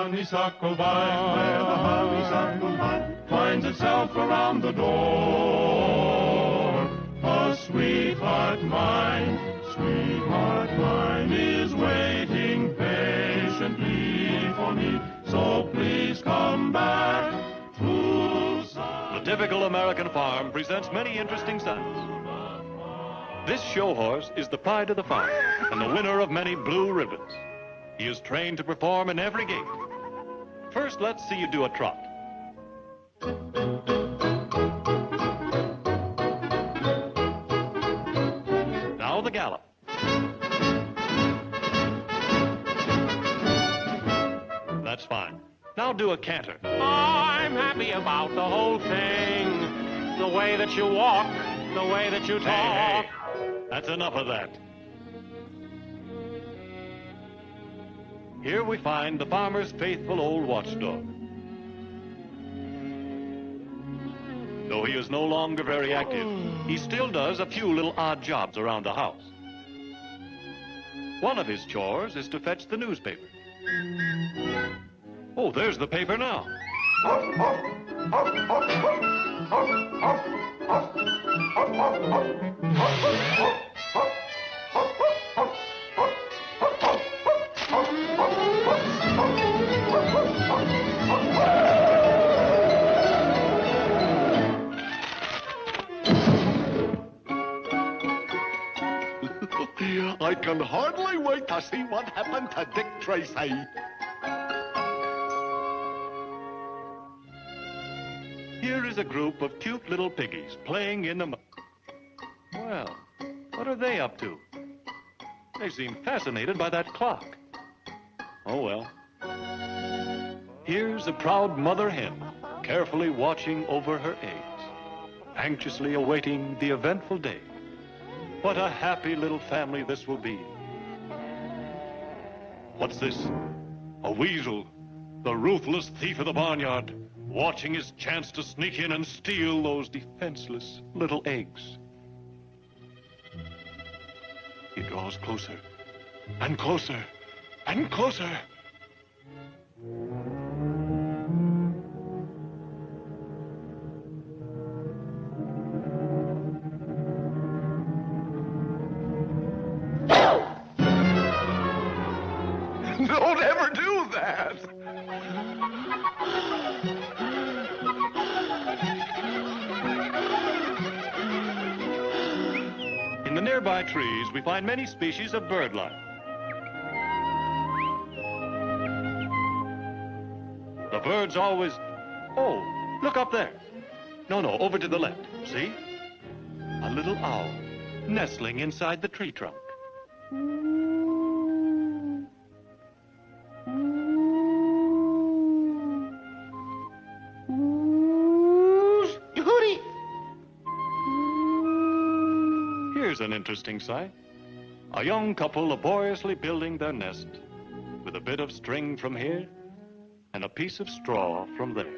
honeysuckle vine, where the honeysuckle vine finds itself around the door. A sweetheart mine is waiting patiently for me, so please come back to sun. The typical American farm presents many interesting sights. This show horse is the pride of the farm and the winner of many blue ribbons. He is trained to perform in every gait. First, let's see you do a trot. Now the gallop. That's fine. Now do a canter. I'm happy about the whole thing. The way that you walk, the way that you talk. Hey, that's enough of that. Here we find the farmer's faithful old watchdog. Though he is no longer very active, he still does a few little odd jobs around the house. One of his chores is to fetch the newspaper. Oh, there's the paper now. I can hardly wait to see what happened to Dick Tracy. Here is a group of cute little piggies playing in the mud. Well, what are they up to? They seem fascinated by that clock. Oh, well. Here's a proud mother hen, carefully watching over her eggs, anxiously awaiting the eventful day. What a happy little family this will be. What's this? A weasel, the ruthless thief of the barnyard, watching his chance to sneak in and steal those defenseless little eggs. He draws closer, and closer, and closer. Don't ever do that. In the nearby trees, we find many species of bird life. The birds always... Oh, look up there. No, over to the left. See? A little owl nestling inside the tree trunk. Here's an interesting sight. A young couple laboriously building their nest with a bit of string from here and a piece of straw from there.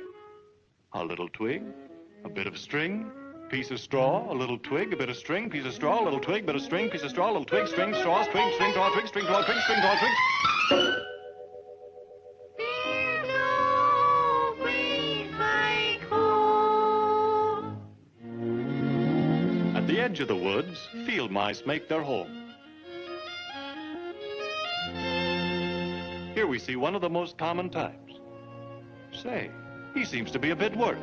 A little twig, a bit of string, piece of straw, a little twig, a bit of string, piece of straw, a little twig, bit of string, piece of straw, a little twig, string, straw, twig, string, straw, twig, string, straw, twig, string, straw, twig. At the edge of the woods, field mice make their home. Here we see one of the most common types. Say, he seems to be a bit worried.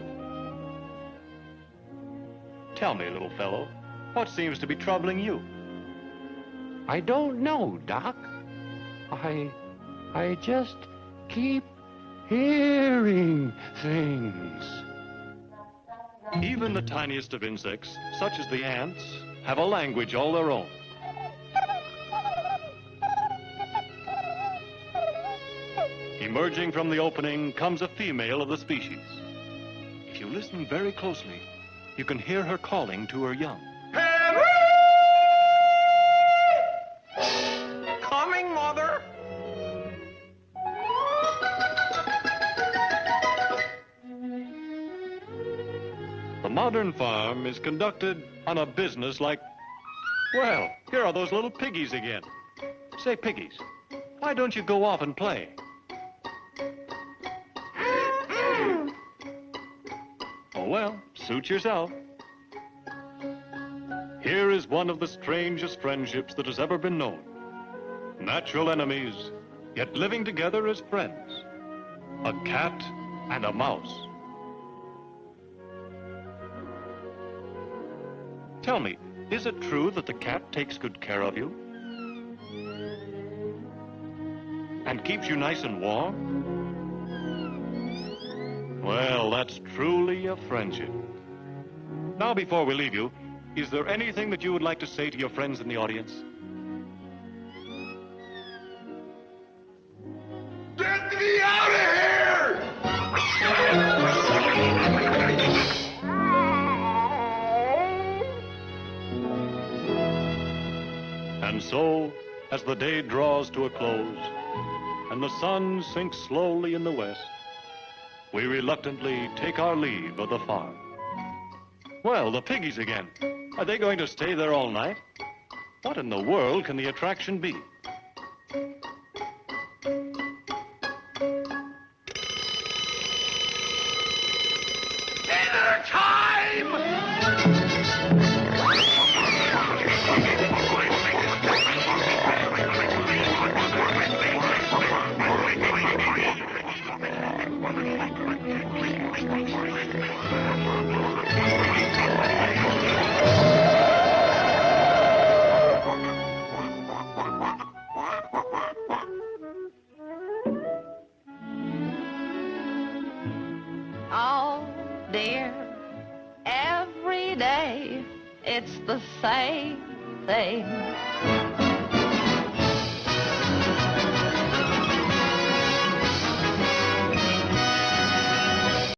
Tell me, little fellow, what seems to be troubling you? I don't know, Doc. I just keep hearing things. Even the tiniest of insects, such as the ants, have a language all their own. Emerging from the opening comes a female of the species. If you listen very closely, you can hear her calling to her young. Coming, Mother. The modern farm is conducted on a business like... Well, here are those little piggies again. Say, piggies, why don't you go off and play? well, suit yourself. Here is one of the strangest friendships that has ever been known. Natural enemies, yet living together as friends. A cat and a mouse. Tell me, is it true that the cat takes good care of you? And keeps you nice and warm? Well, that's truly a friendship. Now, before we leave you, is there anything that you would like to say to your friends in the audience? Get me out of here! And so, as the day draws to a close, and the sun sinks slowly in the west, we reluctantly take our leave of the farm. Well, the piggies again. Are they going to stay there all night? What in the world can the attraction be? Dinner time! Oh, dear, every day it's the same thing.